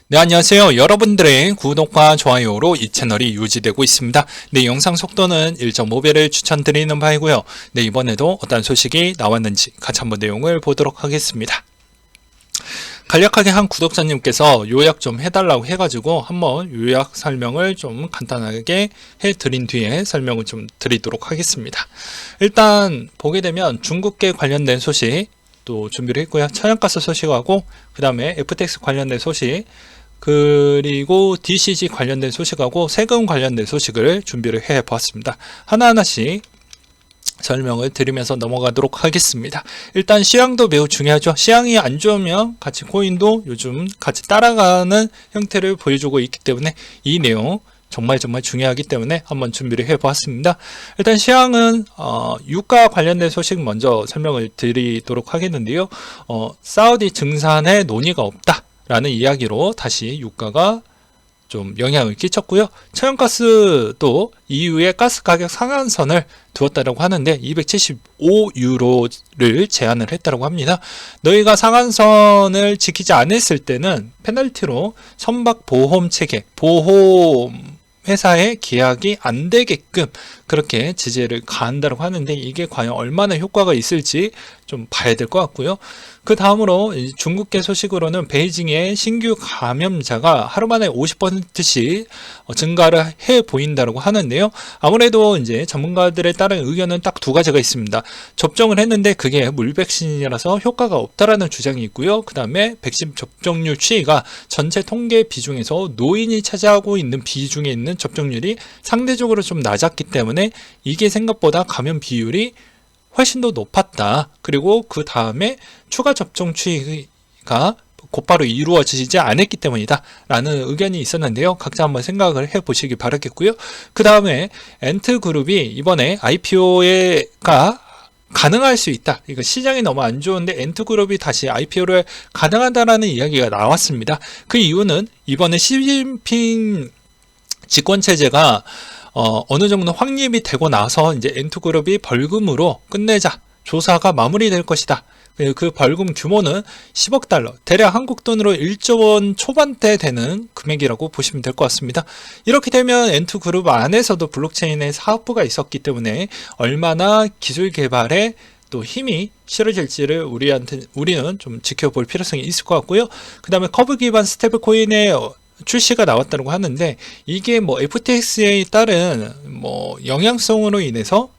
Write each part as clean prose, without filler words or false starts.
네, 안녕하세요. 여러분들의 구독과 좋아요로 이 채널이 유지되고 있습니다. 네, 영상 속도는 1.5배를 추천드리는 바이고요. 네, 이번에도 어떤 소식이 나왔는지 같이 한번 내용을 보도록 하겠습니다. 간략하게 한 구독자님께서 요약 좀 해달라고 해가지고 한번 요약 설명을 좀 간단하게 해드린 뒤에 설명을 좀 드리도록 하겠습니다. 일단 보게 되면 중국계 관련된 소식 또 준비를 했고요. 천연가스 소식하고 그 다음에 FTX 관련된 소식, 그리고 DCG 관련된 소식하고 세금 관련된 소식을 준비를 해 보았습니다. 하나하나씩 설명을 드리면서 넘어가도록 하겠습니다. 일단 시황도 매우 중요하죠. 시황이 안 좋으면 같이 코인도 요즘 같이 따라가는 형태를 보여주고 있기 때문에 이 내용 정말 중요하기 때문에 한번 준비를 해 보았습니다. 일단 시황은 유가 관련된 소식 먼저 설명을 드리도록 하겠는데요. 사우디 증산에 논의가 없다 라는 이야기로 다시 유가가 좀 영향을 끼쳤고요. 천연가스도 EU의 가스 가격 상한선을 두었다고 하는데 275유로를 제한을 했다고 합니다. 너희가 상한선을 지키지 않았을 때는 페널티로 선박 보험 체계, 보험 회사의 계약이 안 되게끔 그렇게 제재를 가한다고 하는데 이게 과연 얼마나 효과가 있을지 좀 봐야 될 것 같고요. 그 다음으로 중국계 소식으로는 베이징의 신규 감염자가 하루 만에 50%씩 증가를 해 보인다고 하는데요. 아무래도 이제 전문가들에 따른 의견은 딱 두 가지가 있습니다. 접종을 했는데 그게 물백신이라서 효과가 없다라는 주장이 있고요. 그 다음에 백신 접종률 추이가 전체 통계 비중에서 노인이 차지하고 있는 비중에 있는 접종률이 상대적으로 좀 낮았기 때문에 이게 생각보다 감염 비율이 훨씬 더 높았다. 그리고 그 다음에 추가 접종 추이가 곧바로 이루어지지 않았기 때문이다 라는 의견이 있었는데요. 각자 한번 생각을 해보시기 바라겠고요. 그 다음에 엔트그룹이 이번에 IPO가 가능할 수 있다. 이거 시장이 너무 안 좋은데 엔트그룹이 다시 IPO를 가능하다라는 이야기가 나왔습니다. 그 이유는 이번에 시진핑 집권체제가 어느 정도 확립이 되고 나서 이제 엔투그룹이 벌금으로 끝내자, 조사가 마무리될 것이다. 그 벌금 규모는 10억 달러, 대략 한국 돈으로 1조 원 초반대 되는 금액이라고 보시면 될 것 같습니다. 이렇게 되면 엔투그룹 안에서도 블록체인의 사업부가 있었기 때문에 얼마나 기술 개발에 또 힘이 실어질지를 우리는 좀 지켜볼 필요성이 있을 것 같고요. 그 다음에 커브 기반 스테이블 코인의 출시가 나왔다고 하는데 이게 뭐 FTX에 따른 뭐 영향성으로 인해서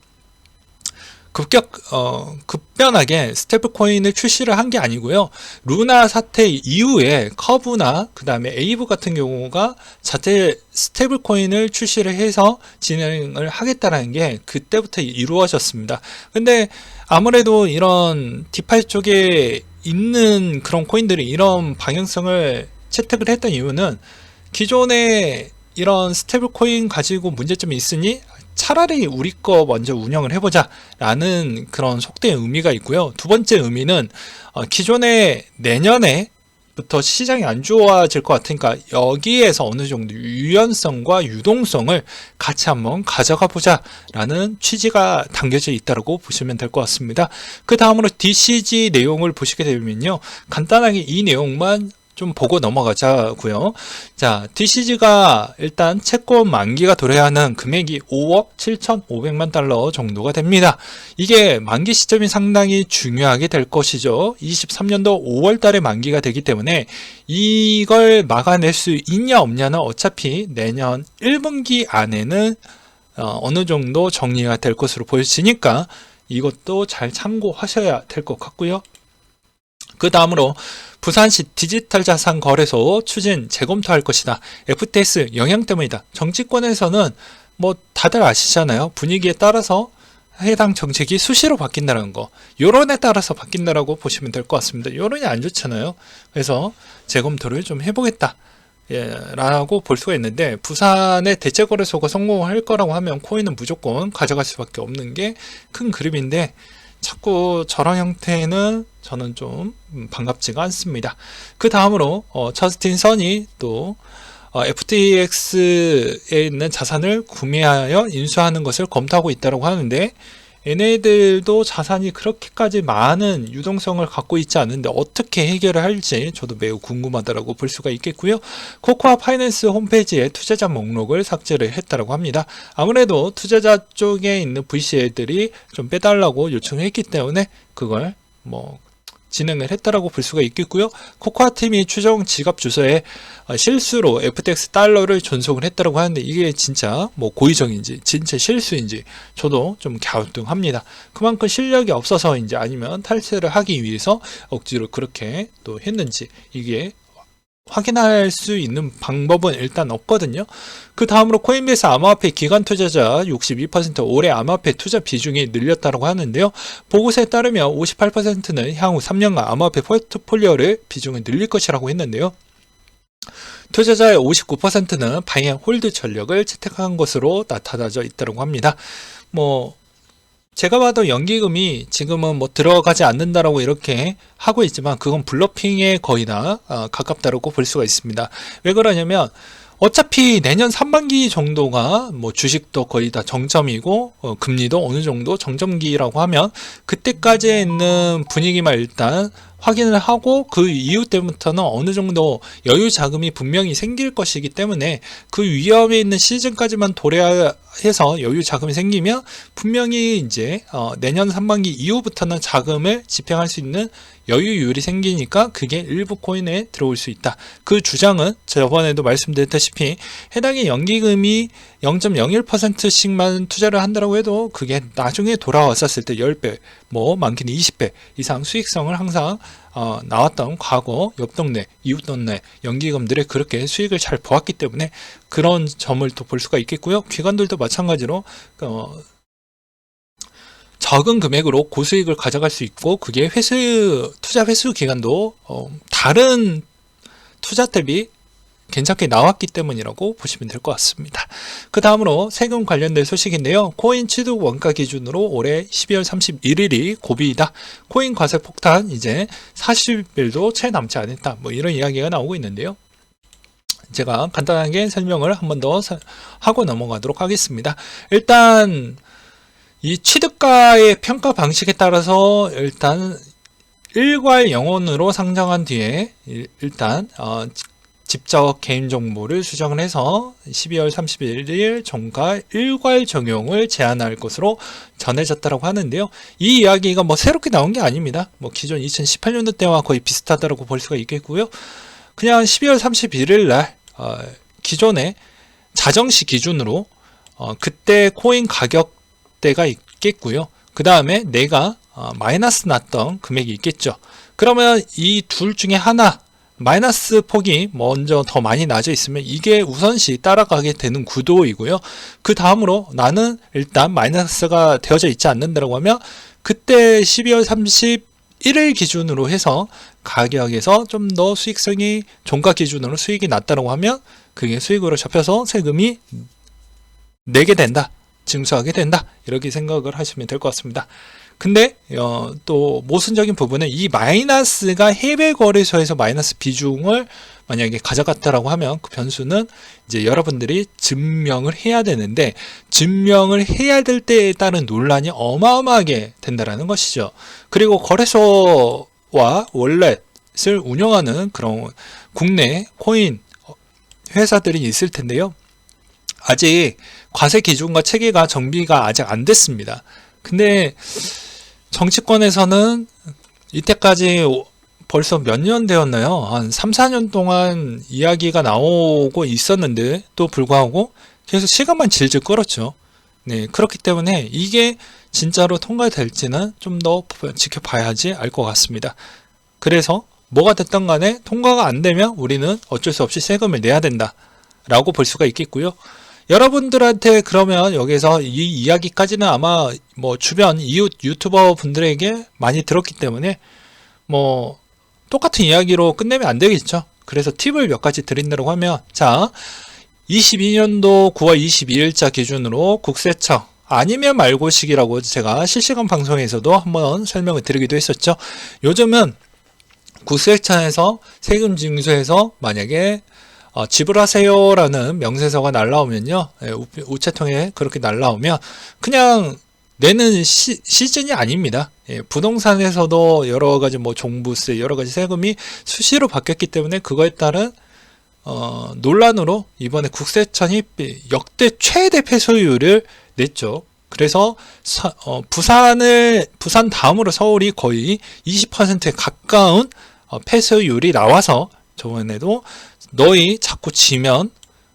급변하게 스테이블 코인을 출시를 한 게 아니고요. 루나 사태 이후에 커브나 그 다음에 에이브 같은 경우가 자체 스테이블 코인을 출시를 해서 진행을 하겠다라는 게 그때부터 이루어졌습니다. 근데 아무래도 이런 디파이 쪽에 있는 그런 코인들이 이런 방향성을 채택을 했던 이유는 기존에 이런 스테이블 코인 가지고 문제점이 있으니 차라리 우리 거 먼저 운영을 해보자 라는 그런 속된 의미가 있고요. 두 번째 의미는 기존에 내년에부터 시장이 안 좋아질 것 같으니까 여기에서 어느 정도 유연성과 유동성을 같이 한번 가져가 보자 라는 취지가 담겨져 있다고 보시면 될 것 같습니다. 그 다음으로 DCG 내용을 보시게 되면요, 간단하게 이 내용만 좀 보고 넘어가자고요. 자, DCG가 일단 채권 만기가 도래해야 하는 금액이 5억 7,500만 달러 정도가 됩니다. 이게 만기 시점이 상당히 중요하게 될 것이죠. 23년도 5월 달에 만기가 되기 때문에 이걸 막아낼 수 있냐 없냐는 어차피 내년 1분기 안에는 어느 정도 정리가 될 것으로 보여지니까 이것도 잘 참고하셔야 될 것 같고요. 그 다음으로 부산시 디지털 자산 거래소 추진 재검토할 것이다. FTX 영향 때문이다. 정치권에서는 뭐 다들 아시잖아요. 분위기에 따라서 해당 정책이 수시로 바뀐다는 거, 여론에 따라서 바뀐다라고 보시면 될 것 같습니다. 여론이 안 좋잖아요. 그래서 재검토를 좀 해보겠다 라고 볼 수가 있는데, 부산의 대체거래소가 성공할 거라고 하면 코인은 무조건 가져갈 수밖에 없는 게 큰 그림인데 자꾸 저런 형태는 저는 좀 반갑지가 않습니다. 그 다음으로 저스틴 선이 또 FTX에 있는 자산을 구매하여 인수하는 것을 검토하고 있다고 하는데 얘네들도 자산이 그렇게까지 많은 유동성을 갖고 있지 않은데 어떻게 해결을 할지 저도 매우 궁금하다라고 볼 수가 있겠고요. 코코아 파이낸스 홈페이지에 투자자 목록을 삭제를 했다라고 합니다. 아무래도 투자자 쪽에 있는 VC들이 좀 빼달라고 요청했기 때문에 그걸 진행을 했다라고 볼 수가 있겠고요. 코코아 팀이 추정 지갑 주소에 실수로 FTX 달러를 전송을 했다라고 하는데 이게 진짜 고의적인지 진짜 실수인지 저도 좀 갸우뚱합니다. 그만큼 실력이 없어서인지 아니면 탈세를 하기 위해서 억지로 그렇게 또 했는지 이게 확인할 수 있는 방법은 일단 없거든요. 그 다음으로 코인베이스 암호화폐 기관 투자자 62% 올해 암호화폐 투자 비중이 늘렸다고 하는데요. 보고서에 따르면 58%는 향후 3년간 암호화폐 포트폴리오를 비중을 늘릴 것이라고 했는데요. 투자자의 59%는 바이앤 홀드 전략을 채택한 것으로 나타나져 있다고 합니다. 제가 봐도 연기금이 지금은 들어가지 않는다라고 이렇게 하고 있지만 그건 블러핑에 거의 다 가깝다라고 볼 수가 있습니다. 왜 그러냐면 어차피 내년 상반기 정도가 주식도 거의 다 정점이고 금리도 어느 정도 정점기라고 하면 그때까지에 있는 분위기만 일단 확인을 하고 그 이후 때부터는 어느 정도 여유 자금이 분명히 생길 것이기 때문에 그 위험에 있는 시즌까지만 도래해서 여유 자금이 생기면 분명히 이제 내년 상반기 이후부터는 자금을 집행할 수 있는 여유율이 생기니까 그게 일부 코인에 들어올 수 있다. 그 주장은 저번에도 말씀드렸다시피 해당의 연기금이 0.01%씩만 투자를 한다고 해도 그게 나중에 돌아왔었을 때 10배, 많게는 20배 이상 수익성을 항상 나왔던 과거 옆 동네, 이웃 동네 연기금들이 그렇게 수익을 잘 보았기 때문에 그런 점을 또 볼 수가 있겠고요. 기관들도 마찬가지로 적은 금액으로 고수익을 가져갈 수 있고 그게 투자 회수 기간도 다른 투자 대비 괜찮게 나왔기 때문이라고 보시면 될 것 같습니다. 그 다음으로 세금 관련된 소식인데요. 코인 취득 원가 기준으로 올해 12월 31일이 고비이다. 코인 과세 폭탄 이제 40일도 채 남지 않았다. 이런 이야기가 나오고 있는데요. 제가 간단하게 설명을 한 번 더 하고 넘어가도록 하겠습니다. 일단 이 취득가의 평가 방식에 따라서 일단 일괄 영원으로 상장한 뒤에 일단 직접 개인정보를 수정을 해서 12월 31일 종가 일괄 적용을 제한할 것으로 전해졌다고 하는데요. 이 이야기가 새롭게 나온 게 아닙니다. 기존 2018년도 때와 거의 비슷하다고 볼 수가 있겠고요. 그냥 12월 31일 날 기존의 자정시 기준으로 그때 코인 가격대가 있겠고요. 그 다음에 내가 마이너스 났던 금액이 있겠죠. 그러면 이 둘 중에 하나 마이너스 폭이 먼저 더 많이 나져 있으면 이게 우선시 따라가게 되는 구도이고요. 그 다음으로 나는 일단 마이너스가 되어져 있지 않는다고 하면 그때 12월 31일 기준으로 해서 가격에서 좀 더 수익성이 종가 기준으로 수익이 낮다고 하면 그게 수익으로 잡혀서 세금이 내게 된다. 징수하게 된다. 이렇게 생각을 하시면 될 것 같습니다. 근데 또 모순적인 부분은 이 마이너스가 해외 거래소에서 마이너스 비중을 만약에 가져갔다라고 하면 그 변수는 이제 여러분들이 증명을 해야 되는데 증명을 해야 될 때에 따른 논란이 어마어마하게 된다라는 것이죠. 그리고 거래소와 월렛을 운영하는 그런 국내 코인 회사들이 있을 텐데요. 아직 과세 기준과 체계가 정비가 아직 안 됐습니다. 근데 정치권에서는 이때까지 벌써 몇 년 되었나요? 한 3, 4년 동안 이야기가 나오고 있었는데 또 불구하고 계속 시간만 질질 끌었죠. 네, 그렇기 때문에 이게 진짜로 통과될지는 좀 더 지켜봐야지 알 것 같습니다. 그래서 뭐가 됐든 간에 통과가 안 되면 우리는 어쩔 수 없이 세금을 내야 된다 라고 볼 수가 있겠고요. 여러분들한테 그러면 여기서 이 이야기까지는 아마 주변 이웃 유튜버 분들에게 많이 들었기 때문에 똑같은 이야기로 끝내면 안 되겠죠. 그래서 팁을 몇 가지 드린다고 하면, 자, 22년도 9월 22일자 기준으로 국세청 아니면 말고식이라고 제가 실시간 방송에서도 한번 설명을 드리기도 했었죠. 요즘은 국세청에서 세금 징수해서 만약에 지불하세요라는 명세서가 날라오면요, 우체통에 그렇게 날라오면 그냥 내는 시즌이 아닙니다. 예, 부동산에서도 여러 가지 뭐 종부세, 여러 가지 세금이 수시로 바뀌었기 때문에 그거에 따른 논란으로 이번에 국세청이 역대 최대 폐쇄율을 냈죠. 그래서 부산 다음으로 서울이 거의 20%에 가까운 폐쇄율이 나와서 저번에도 너희 자꾸 지면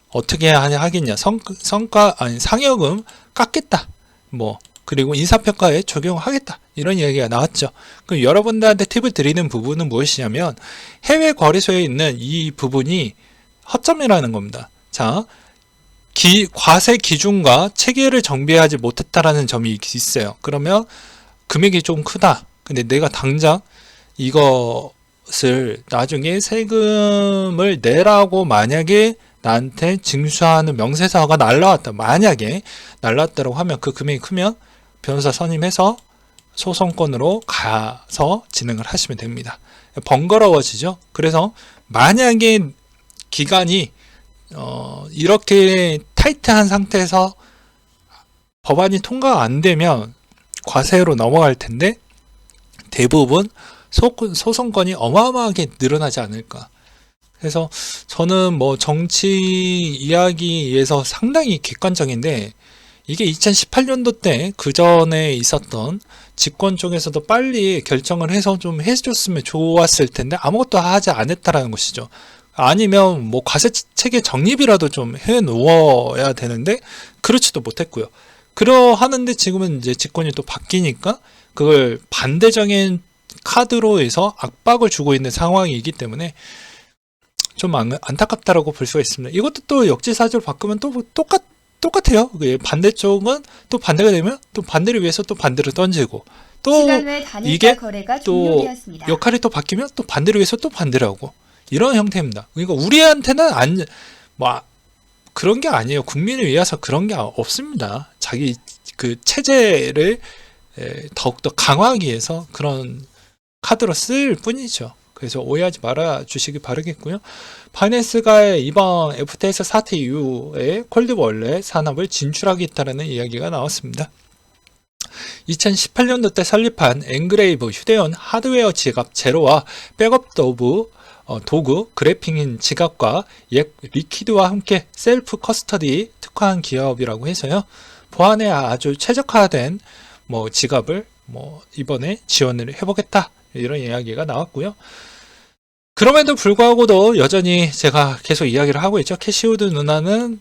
어떻게 하겠냐, 성과 아니 상여금 깎겠다, 뭐 그리고 인사평가에 적용하겠다, 이런 이야기가 나왔죠. 그럼 여러분들한테 팁을 드리는 부분은 무엇이냐면 해외 거래소에 있는 이 부분이 허점이라는 겁니다. 자, 과세 기준과 체계를 정비하지 못했다라는 점이 있어요. 그러면 금액이 좀 크다. 근데 내가 당장 이것을 나중에 세금을 내라고 만약에 나한테 징수하는 명세서가 날라왔다. 만약에 날라왔다고 하면 그 금액이 크면 변호사 선임해서 소송권으로 가서 진행을 하시면 됩니다. 번거로워지죠. 그래서 만약에 기간이 이렇게 타이트한 상태에서 법안이 통과가 안 되면 과세로 넘어갈 텐데 대부분 소송권이 어마어마하게 늘어나지 않을까. 그래서 저는 뭐 정치 이야기에서 상당히 객관적인데 이게 2018년도 때 그 전에 있었던 집권 쪽에서도 빨리 결정을 해서 좀 해줬으면 좋았을 텐데 아무것도 하지 않았다라는 것이죠. 아니면 뭐 과세 체계 정립이라도 좀 해 놓아야 되는데 그렇지도 못했고요. 그러하는데 지금은 이제 집권이 또 바뀌니까 그걸 반대적인 카드로 해서 압박을 주고 있는 상황이기 때문에 좀 안타깝다라고 볼 수가 있습니다. 이것도 또 역지사지로 바꾸면 또 똑같아요. 반대쪽은 또 반대가 되면 또 반대를 위해서 또 반대로 던지고 또 이게 또 역할이 또 바뀌면 또 반대를 위해서 또 반대를 하고 이런 형태입니다. 그러니까 우리한테는 뭐 그런 게 아니에요. 국민을 위해서 그런 게 없습니다. 자기 그 체제를 더욱더 강화하기 위해서 그런 카드로 쓸 뿐이죠. 그래서 오해하지 말아 주시기 바라겠고요. 바이낸스가 이번 FTX 사태 이후에 콜드월렛 산업을 진출하겠다는 이야기가 나왔습니다. 2018년도 때 설립한 엔그레이브 휴대용 하드웨어 지갑 제로와 백업 도구 그래핑인 지갑과 옛 리퀴드와 함께 셀프 커스터디 특화한 기업이라고 해서요. 보안에 아주 최적화된 뭐 지갑을 뭐 이번에 지원을 해보겠다, 이런 이야기가 나왔고요. 그럼에도 불구하고도 여전히 제가 계속 이야기를 하고 있죠. 캐시우드 누나는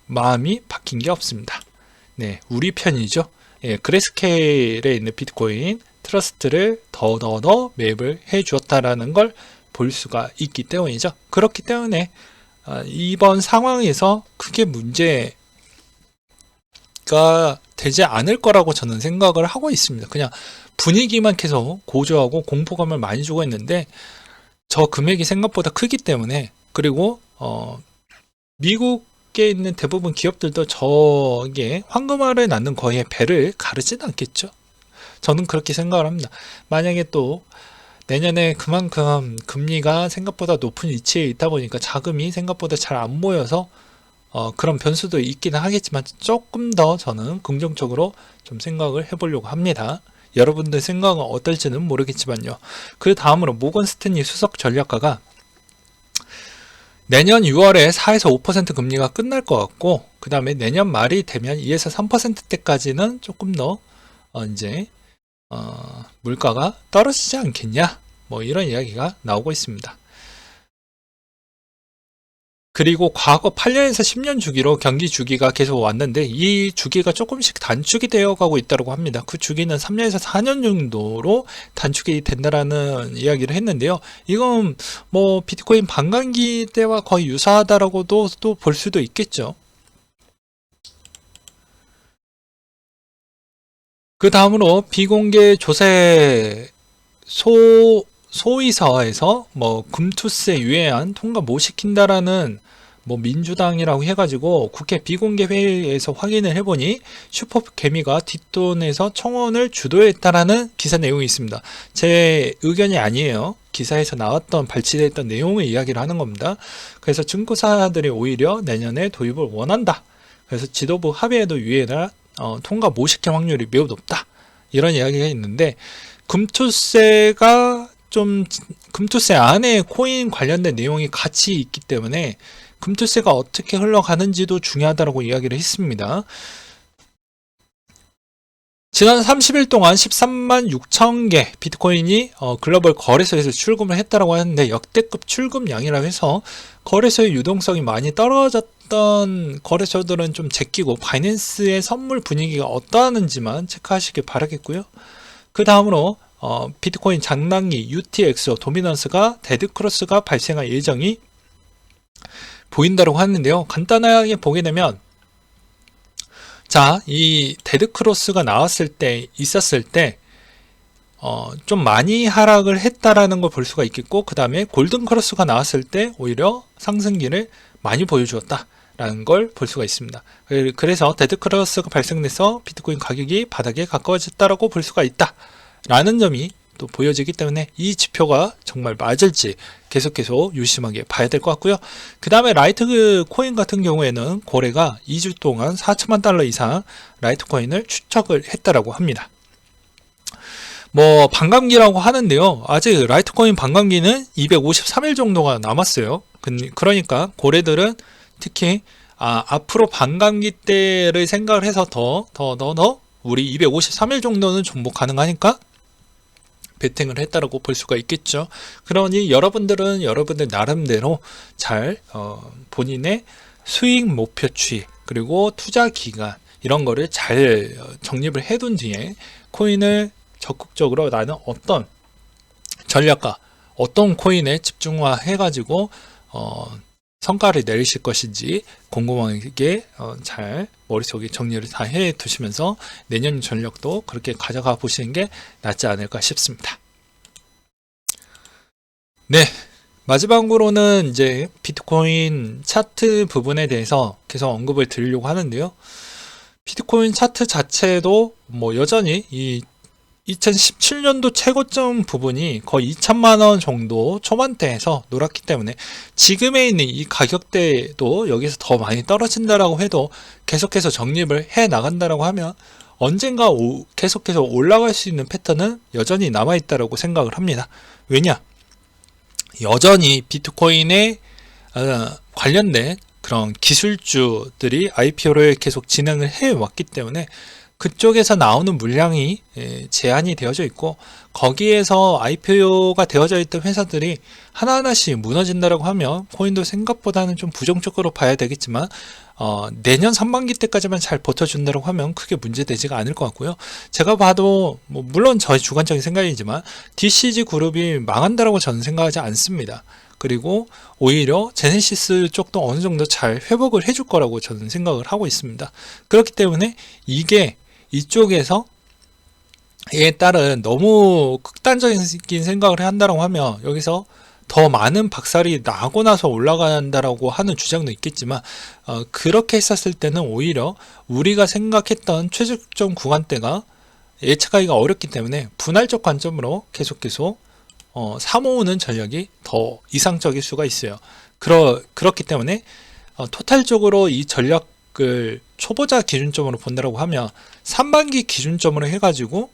마음이 바뀐 게 없습니다. 네, 우리 편이죠. 예, 그레스케일에 있는 비트코인 트러스트를 더 매입을 해 주었다라는 걸 볼 수가 있기 때문이죠. 그렇기 때문에 이번 상황에서 크게 문제가 되지 않을 거라고 저는 생각을 하고 있습니다. 그냥 분위기만 계속 고조하고 공포감을 많이 주고 있는데 저 금액이 생각보다 크기 때문에, 그리고 미국에 있는 대부분 기업들도 저게 황금알을 낳는 거에 배를 가르지는 않겠죠. 저는 그렇게 생각을 합니다. 만약에 또 내년에 그만큼 금리가 생각보다 높은 위치에 있다 보니까 자금이 생각보다 잘 안 모여서 그런 변수도 있기는 하겠지만 조금 더 저는 긍정적으로 좀 생각을 해보려고 합니다. 여러분들 생각은 어떨지는 모르겠지만요. 그 다음으로 모건 스탠리 수석 전략가가 내년 6월에 4에서 5% 금리가 끝날 것 같고, 그 다음에 내년 말이 되면 2에서 3%대까지는 조금 더 이제 물가가 떨어지지 않겠냐, 뭐 이런 이야기가 나오고 있습니다. 그리고 과거 8년에서 10년 주기로 경기 주기가 계속 왔는데 이 주기가 조금씩 단축이 되어 가고 있다고 합니다. 그 주기는 3년에서 4년 정도로 단축이 된다라는 이야기를 했는데요. 이건 뭐 비트코인 반감기 때와 거의 유사하다라고도 또 볼 수도 있겠죠. 그 다음으로 비공개 조세 소위서에서 뭐 금투세 유예안 통과 못 시킨다라는 뭐 민주당이라고 해가지고 국회 비공개 회의에서 확인을 해보니 슈퍼개미가 뒷돈에서 청원을 주도했다라는 기사 내용이 있습니다. 제 의견이 아니에요. 기사에서 나왔던 발췌됐던 내용을 이야기를 하는 겁니다. 그래서 증권사들이 오히려 내년에 도입을 원한다. 그래서 지도부 합의에도 유예가 통과 못 시킬 확률이 매우 높다. 이런 이야기가 있는데, 금투세가 금투세 안에 코인 관련된 내용이 같이 있기 때문에 금투세가 어떻게 흘러가는지도 중요하다고 이야기를 했습니다. 지난 30일 동안 13만 6천 개 비트코인이 글로벌 거래소에서 출금을 했다고 하는데, 역대급 출금량이라고 해서 거래소의 유동성이 많이 떨어졌던 거래소들은 좀 제끼고 바이낸스의 선물 분위기가 어떠한지만 체크하시길 바라겠고요. 그 다음으로 비트코인 장난기 UTXO 도미넌스가 데드크로스가 발생할 예정이 보인다고 하는데요. 간단하게 보게 되면, 자, 이 데드크로스가 있었을 때, 좀 많이 하락을 했다라는 걸 볼 수가 있겠고, 그 다음에 골든크로스가 나왔을 때 오히려 상승기를 많이 보여주었다라는 걸 볼 수가 있습니다. 그래서 데드크로스가 발생돼서 비트코인 가격이 바닥에 가까워졌다라고 볼 수가 있다라는 점이 또 보여지기 때문에 이 지표가 정말 맞을지 계속 유심하게 봐야 될 것 같고요. 그 다음에 라이트 코인 같은 경우에는 거래가 2주 동안 4천만 달러 이상 라이트 코인을 추적을 했다라고 합니다. 뭐 반감기라고 하는데요. 아직 라이트 코인 반감기는 253일 정도가 남았어요. 그러니까 고래들은 특히 앞으로 반감기 때를 생각을 해서 더 우리 253일 정도는 존복 가능하니까 베팅을 했다라고 볼 수가 있겠죠. 그러니 여러분들은 여러분들 나름대로 잘 본인의 수익 목표치 그리고 투자 기간 이런 거를 잘 정립을 해둔 뒤에 코인을 적극적으로 나는 어떤 전략과 어떤 코인에 집중화 해가지고 성과를 내리실 것인지 꼼꼼하게 잘 머릿속에 정리를 다 해 두시면서 내년 전략도 그렇게 가져가 보시는 게 낫지 않을까 싶습니다. 네, 마지막으로는 이제 비트코인 차트 부분에 대해서 계속 언급을 드리려고 하는데요. 비트코인 차트 자체도 뭐 여전히 이 2017년도 최고점 부분이 거의 2천만 원 정도 초반대에서 놀았기 때문에 지금에 있는 이 가격대도 여기서 더 많이 떨어진다라고 해도 계속해서 정립을 해 나간다라고 하면 언젠가 계속해서 올라갈 수 있는 패턴은 여전히 남아있다라고 생각을 합니다. 왜냐? 여전히 비트코인에 관련된 그런 기술주들이 IPO를 계속 진행을 해왔기 때문에 그쪽에서 나오는 물량이 제한이 되어져 있고 거기에서 IPO가 되어져 있던 회사들이 하나하나씩 무너진다라고 하면 코인도 생각보다는 좀 부정적으로 봐야 되겠지만 내년 상반기 때까지만 잘 버텨준다고 하면 크게 문제되지가 않을 것 같고요. 제가 봐도 뭐 물론 저의 주관적인 생각이지만 DCG 그룹이 망한다라고 저는 생각하지 않습니다. 그리고 오히려 제네시스 쪽도 어느 정도 잘 회복을 해줄 거라고 저는 생각을 하고 있습니다. 그렇기 때문에 이게 이쪽에서 에 따른 너무 극단적인 생각을 한다고 하면 여기서 더 많은 박살이 나고 나서 올라간다라고 하는 주장도 있겠지만 그렇게 했었을 때는 오히려 우리가 생각했던 최저점 구간대가 예측하기가 어렵기 때문에 분할적 관점으로 계속 사모으는 전략이 더 이상적일 수가 있어요. 그렇기 때문에 토탈적으로 이 전략을 초보자 기준점으로 본다고 하면 상반기 기준점으로 해가지고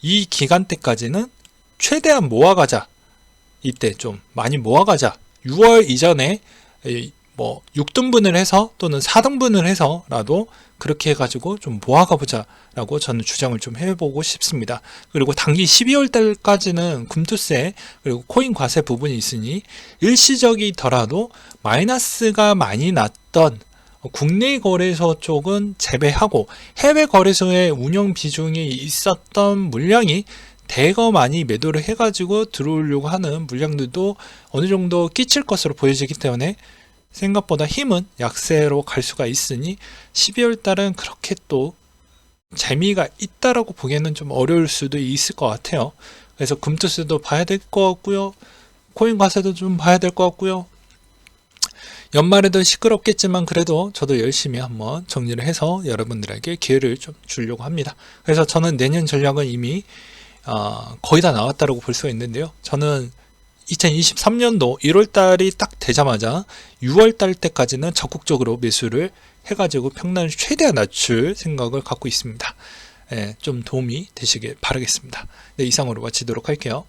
이 기간대까지는 최대한 모아가자. 이때 좀 많이 모아가자. 6월 이전에 뭐 6등분을 해서 또는 4등분을 해서라도 그렇게 해가지고 좀 모아가 보자 라고 저는 주장을 좀 해보고 싶습니다. 그리고 단기 12월 달까지는 금투세 그리고 코인 과세 부분이 있으니 일시적이더라도 마이너스가 많이 났던 국내 거래소 쪽은 제외하고 해외 거래소의 운영 비중이 있었던 물량이 대거 많이 매도를 해가지고 들어오려고 하는 물량들도 어느 정도 끼칠 것으로 보여지기 때문에 생각보다 힘은 약세로 갈 수가 있으니 12월 달은 그렇게 또 재미가 있다라고 보기에는 좀 어려울 수도 있을 것 같아요. 그래서 금투세도 봐야 될 것 같고요. 코인 과세도 좀 봐야 될 것 같고요. 연말에도 시끄럽겠지만 그래도 저도 열심히 한번 정리를 해서 여러분들에게 기회를 좀 주려고 합니다. 그래서 저는 내년 전략은 이미 거의 다 나왔다고 볼 수가 있는데요. 저는 2023년도 1월 달이 딱 되자마자 6월 달 때까지는 적극적으로 매수를 해가지고 평단을 최대한 낮출 생각을 갖고 있습니다. 좀 도움이 되시길 바라겠습니다. 네, 이상으로 마치도록 할게요.